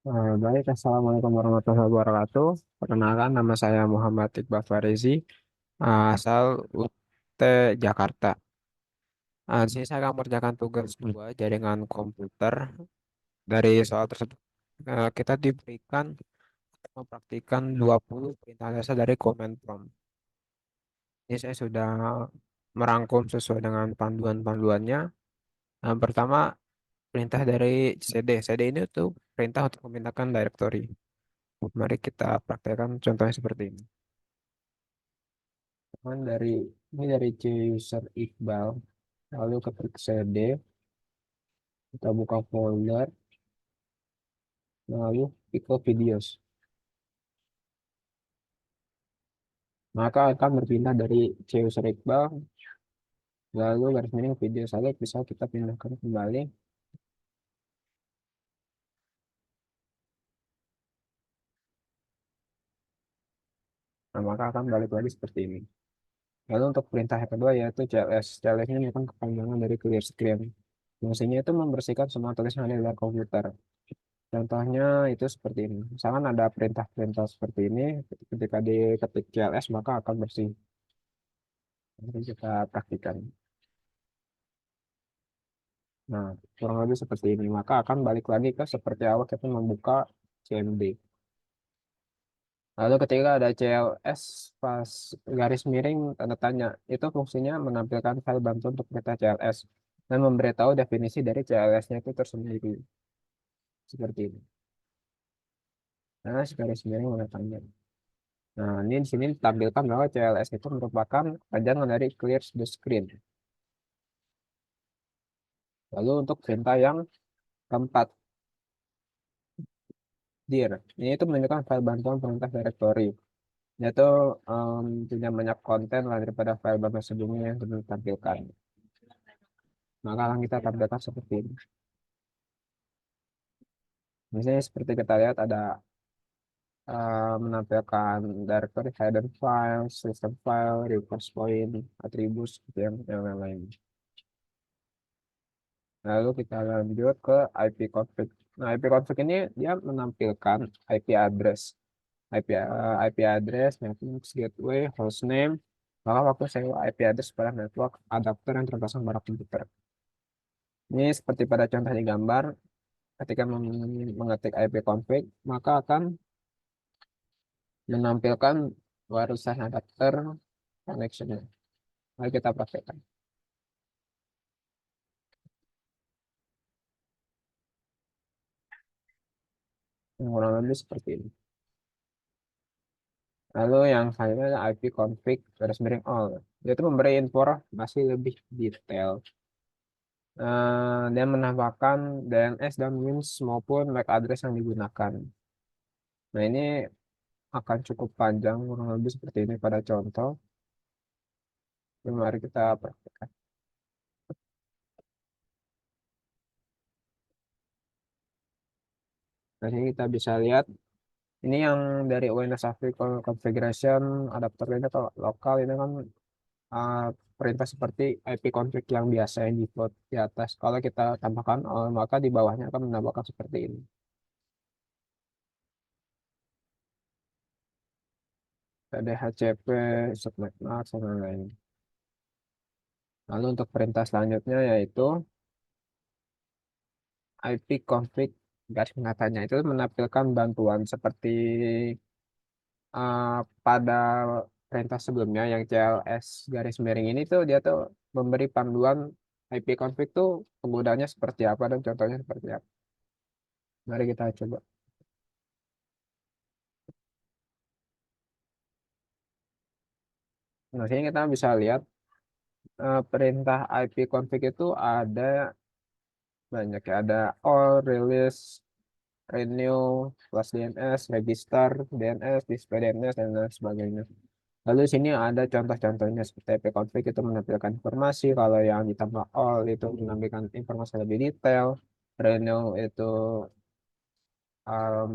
Baik, Assalamualaikum warahmatullahi wabarakatuh. Perkenalkan, nama saya Muhammad Iqbal Farizi, asal UT Jakarta. Di sini saya akan mengerjakan tugas dua jaringan komputer. Dari soal tersebut, kita diberikan mempraktikkan 20 perintah dasar dari command prompt. Ini saya sudah merangkum sesuai dengan panduan-panduannya. Pertama, perintah dari CD. CD ini tuh perintah untuk memindahkan directory. Mari kita praktekkan contohnya seperti ini. Kan ini dari C user Iqbal, lalu ketik CD, kita buka folder, lalu Pico Videos. Maka akan berpindah dari C user Iqbal, lalu garis miring video saja bisa kita pindahkan kembali. Nah, maka akan balik lagi seperti ini. Lalu untuk perintah yang kedua yaitu CLS. CLS ini merupakan kepanjangan dari clear screen. Fungsinya itu membersihkan semua tulisan yang ada di layar komputer. Contohnya itu seperti ini. Misalkan ada perintah-perintah seperti ini, ketika diketik CLS maka akan bersih. Nanti kita praktikan. Nah, kurang lebih seperti ini. Maka akan balik lagi ke seperti awal kita membuka CMD. Lalu ketika ada CLS pas garis miring tanda tanya, itu fungsinya menampilkan file bantuan untuk kita CLS dan memberitahu definisi dari CLS-nya itu tersendiri. Seperti ini. Nah, garis miring tanda tanya. Nah, ini di sini ditampilkan bahwa CLS itu merupakan panjangan dari clear the screen. Lalu untuk perintah yang keempat, dir. Ini itu menunjukkan file bantuan perintah directory. Yaitu punya banyak konten lah daripada file bantuan sebelumnya yang sudah ditampilkan. Maka akan kita tampilkan seperti ini. Misalnya seperti kita lihat ada menampilkan directory, hidden file, system file, reverse point, attributes, gitu yang lain. Lalu kita lanjut ke IP config. Nah, IP config ini dia menampilkan IP address. IP address, network gateway, hostname, maka waktu sewa IP address pada network adapter yang terpasang pada komputer. Ini seperti pada contoh di gambar, ketika mengetik IP config, maka akan menampilkan barisan adapter connection. Mari kita praktekkan. Kurang lebih seperti ini. Lalu yang selanjutnya ada IP config garis miring all. Dia itu memberi informasi lebih detail. Dia menambahkan DNS dan WINS maupun MAC address yang digunakan. Nah, ini akan cukup panjang, kurang lebih seperti ini pada contoh. Jadi, mari kita praktekkan. Nah, ini kita bisa lihat, ini yang dari Windows Traffic Configuration adapter ini kalau lokal ini kan uh, perintah seperti IP config yang biasa yang default di atas. Kalau kita tambahkan all, maka di bawahnya akan menambahkan seperti ini. DHCP, subnet max, dan lain-lain. Lalu untuk perintah selanjutnya yaitu IP config garis pengatanya itu menampilkan bantuan seperti uh, pada perintah sebelumnya yang CLS garis miring ini tuh dia tuh memberi panduan IP config tuh penggunaannya seperti apa dan contohnya seperti apa. Mari kita coba. Nah, sini kita bisa lihat perintah IP config itu ada banyak ya. Ada all, release, renew, plus DNS, register, DNS, display DNS, dan lain sebagainya. Lalu sini ada contoh-contohnya seperti IP config itu menampilkan informasi, kalau yang ditambah all itu menampilkan informasi lebih detail, renew itu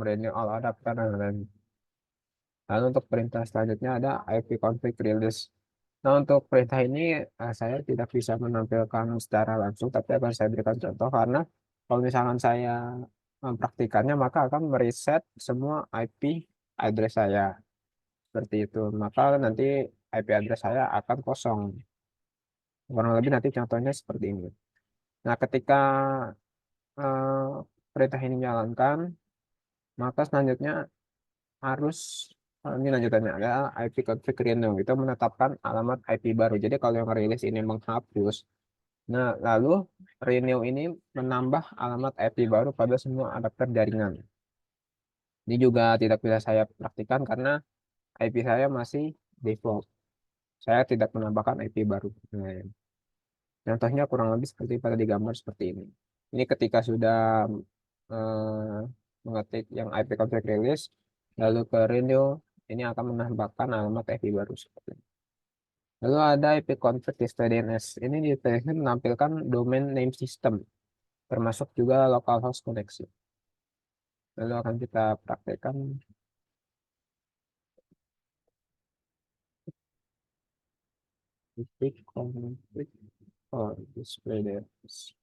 renew all adapter dan lain. Lalu untuk perintah selanjutnya ada IP config release. Nah, untuk perintah ini saya tidak bisa menampilkan secara langsung, tapi akan saya berikan contoh karena kalau misalkan saya mempraktikannya, maka akan mereset semua IP address saya. Seperti itu. Maka nanti IP address saya akan kosong. Kurang lebih nanti contohnya seperti ini. Nah, ketika eh, perintah ini dijalankan, maka selanjutnya harus ini lanjutannya adalah IP config renew itu menetapkan alamat IP baru. Jadi kalau yang rilis ini menghapus, nah lalu renew ini menambah alamat IP baru pada semua adapter jaringan. Ini juga tidak bisa saya praktikkan karena IP saya masih default. Saya tidak menambahkan IP baru. Nah, contohnya kurang lebih seperti pada digambar seperti ini. Ini ketika sudah eh, mengetik yang IP config release, lalu ke renew, ini akan menambahkan alamat IP baru seperti ini. Lalu ada IP config di DNS. Ini di DNS menampilkan domain name system, termasuk juga localhost koneksi. Lalu akan kita praktekkan IP config for display DNS.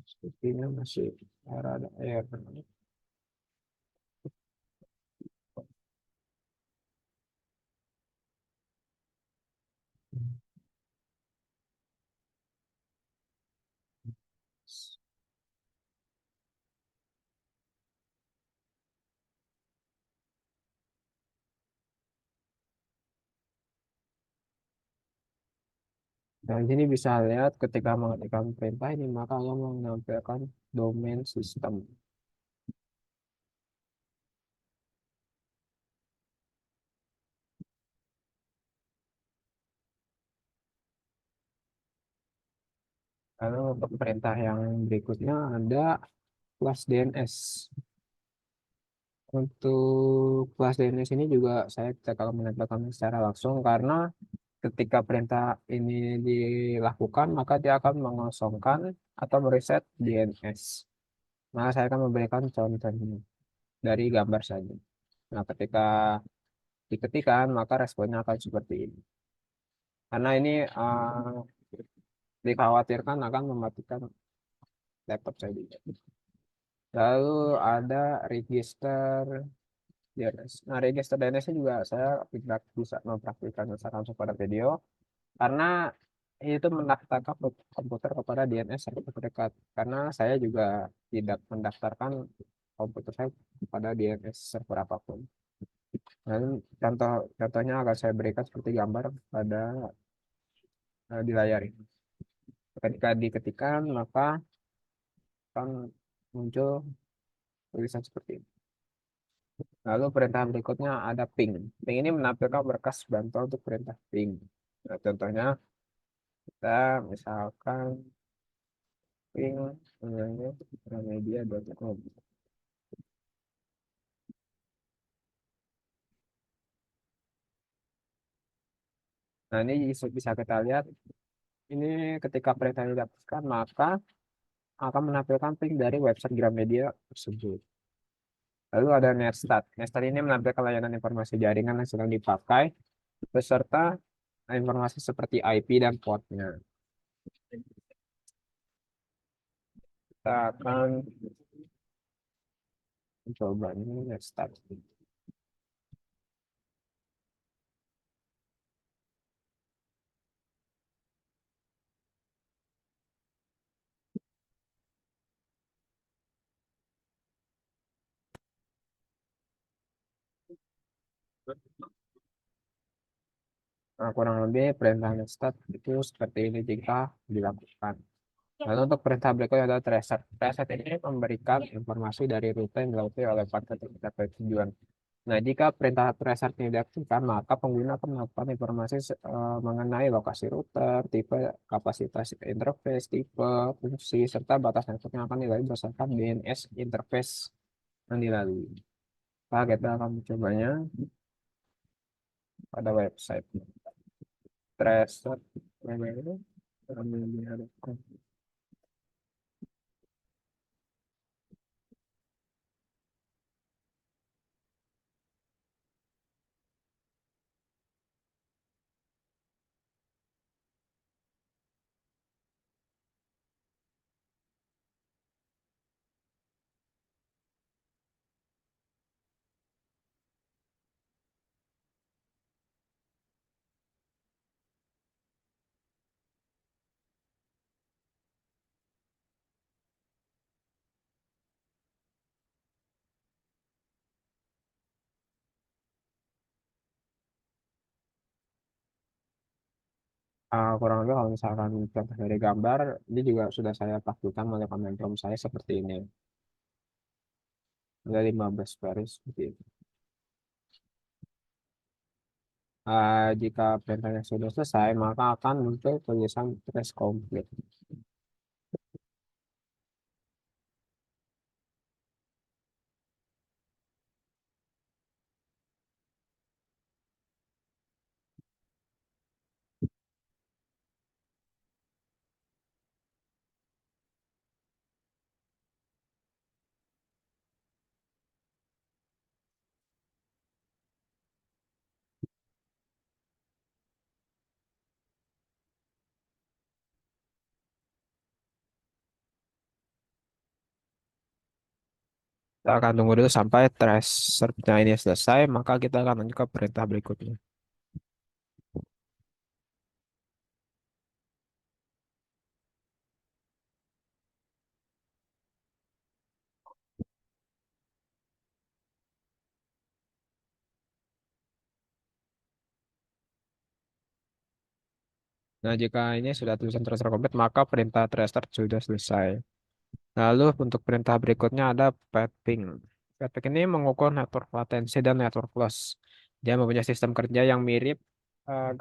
Sepertinya masih ada error. Nah, di sini bisa lihat ketika mengetikkan perintah ini, maka Allah menampilkan domain system. Lalu untuk perintah yang berikutnya ada class DNS. Untuk class DNS ini juga saya tidak kalau menempelkan secara langsung karena ketika perintah ini dilakukan, maka dia akan mengosongkan atau mereset DNS. Maka saya akan memberikan contohnya dari gambar saja. Nah, ketika diketikkan, maka responnya akan seperti ini. Karena ini dikhawatirkan akan mematikan laptop saya juga. Lalu ada register DNS. Nah, register DNS-nya juga saya tidak bisa mempraktikkan secara langsung pada video karena itu mendaftarkan komputer kepada DNS server terdekat. Karena saya juga tidak mendaftarkan komputer saya kepada DNS server apapun. Dan contohnya akan saya berikan seperti gambar pada di layar ini. Ketika diketikkan, maka akan muncul tulisan seperti ini. Lalu perintah berikutnya ada ping. Ping ini menampilkan berkas bantuan untuk perintah ping. Nah, contohnya kita misalkan ping namanya media.com. Nah, ini bisa kita lihat ini ketika perintah didapatkan maka akan menampilkan ping dari website Gramedia tersebut. Lalu ada Netstat. Netstat ini menampilkan layanan informasi jaringan yang sedang dipakai beserta informasi seperti IP dan portnya. Kita akan mencoba ini Netstat. Nah, kurang lebih perintah Netstat itu seperti ini jika dilakukan. Lalu untuk perintah berikutnya adalah tracer. Tracer ini memberikan informasi dari rute yang dilalui oleh paket yang mencapai tujuan. Nah, jika perintah tracer tidak diaktifkan, maka pengguna akan melakukan informasi mengenai lokasi router, tipe, kapasitas interface, tipe, fungsi, serta batas network yang akan dilalui berdasarkan DNS interface yang dilalui. Nah, kita akan mencobanya. pada website tracer www.transmedia.com. Kurang lebih kalau misalkan contoh dari gambar, ini juga sudah saya pastikan oleh Command Prompt saya seperti ini. Ada 15 baris seperti itu. Jika perintahnya sudah selesai, maka akan muncul tulisan trace complete. Kita akan tunggu dulu sampai tracernya ini selesai, maka kita akan lanjut ke perintah berikutnya. Nah, jika ini sudah tulisan tracer komplit, maka perintah tracer sudah selesai. Lalu untuk perintah berikutnya ada piping. Piping ini mengukur network latency dan network loss. Dia mempunyai sistem kerja yang mirip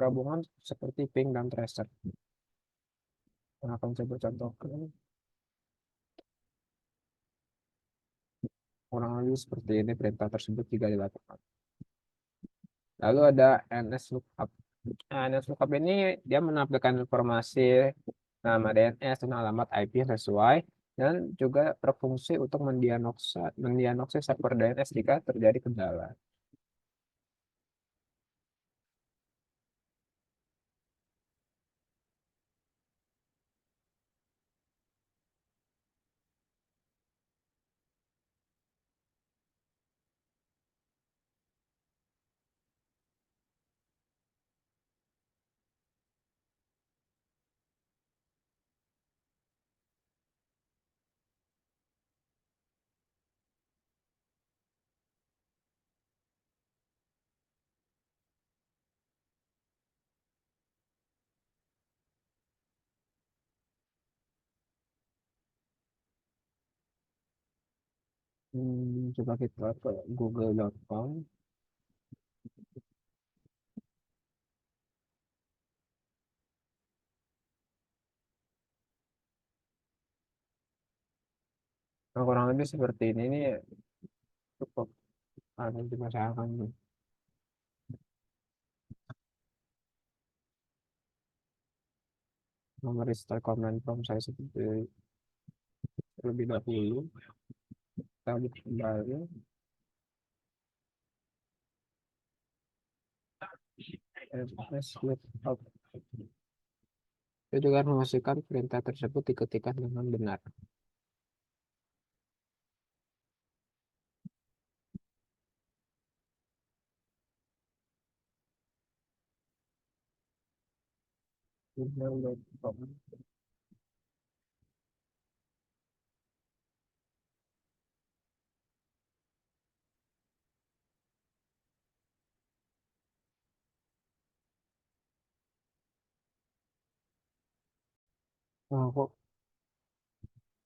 gabungan seperti ping dan tracer. Nah, akan coba contohkan kurang lebih seperti ini perintah tersebut jika dilakukan. Lalu ada NSLOOKUP. Nah, NSLOOKUP ini dia menampilkan informasi nama DNS dan alamat IP yang sesuai dan juga berfungsi untuk mendiagnosis server DNS jika terjadi kendala. Coba kita ke google.com. Nah, kurang lebih seperti ini cukup ada di masyarakat. Nomor register command prompt saya seperti terlebih dahulu. Kita buka kembali. Lookup. Saya juga harus memastikan perintah tersebut diketikkan dengan benar. Google.com. Nah, kok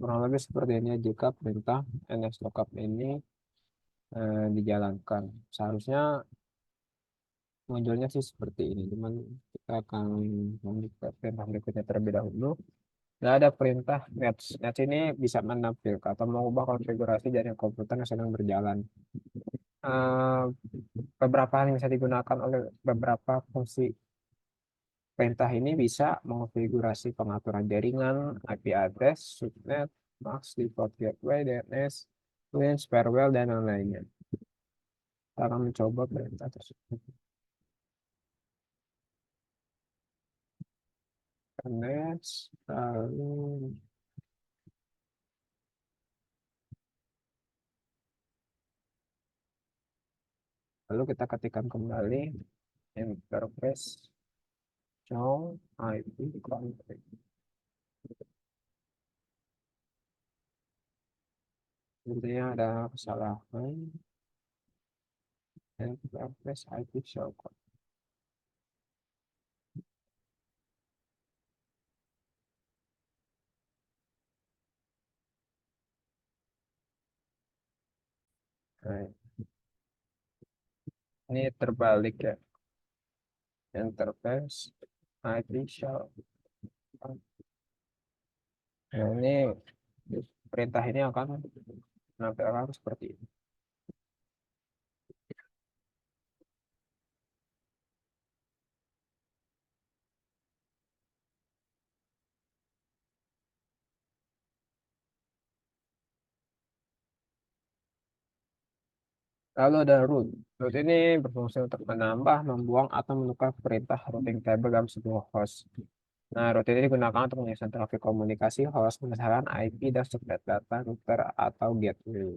kurang lebih seperti ini jika perintah nslookup ini dijalankan. Seharusnya munculnya sih seperti ini. Cuman kita akan membuka perintah berikutnya terlebih dahulu. Nah, ada perintah nets. Nets ini bisa menampilkan atau mengubah konfigurasi dari komputer yang sedang berjalan. Eh, Beberapa hal yang bisa digunakan oleh beberapa fungsi perintah ini bisa mengonfigurasi pengaturan jaringan, IP address, subnet, max, default gateway, DNS, link, firewall, dan lain-lainnya. Kita akan mencoba perintah tersebut. Connect, lalu kita ketikkan kembali interface show IP config. Intinya ada kesalahan interface IP show. Nah, ini terbalik ya. Interface IP show. Nah, ini perintah ini akan menampilkan seperti ini. Lalu ada root. Root ini berfungsi untuk menambah, membuang, atau menukar perintah routing table dalam sebuah host. Nah, root ini digunakan untuk menyusun trafik komunikasi host berdasarkan IP dan subnet data router atau gateway.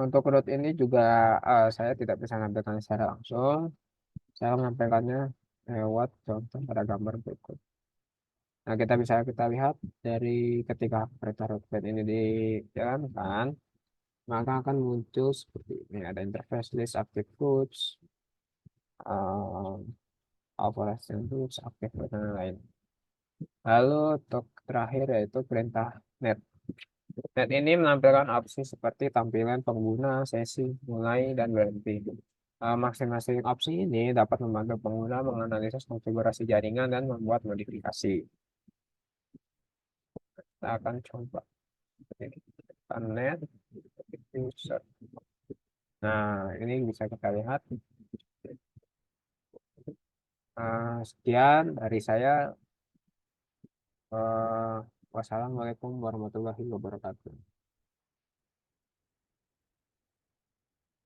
Untuk root ini juga saya tidak bisa menampilkan secara langsung. Saya menampilkannya lewat contoh pada gambar berikut. Nah, kita lihat dari ketika perintah root ini dijalankan, maka akan muncul seperti ini. Ada interface list, active routes, uh, operation routes, active routes, dan lain. Lalu untuk terakhir yaitu perintah net. Net ini menampilkan opsi seperti tampilan pengguna, sesi, mulai, dan berhenti. Masing-masing opsi ini dapat membantu pengguna menganalisis konfigurasi jaringan dan membuat modifikasi. Kita akan coba. Net user. Nah, ini bisa kita lihat. Sekian dari saya. Eh, Wassalamualaikum warahmatullahi wabarakatuh.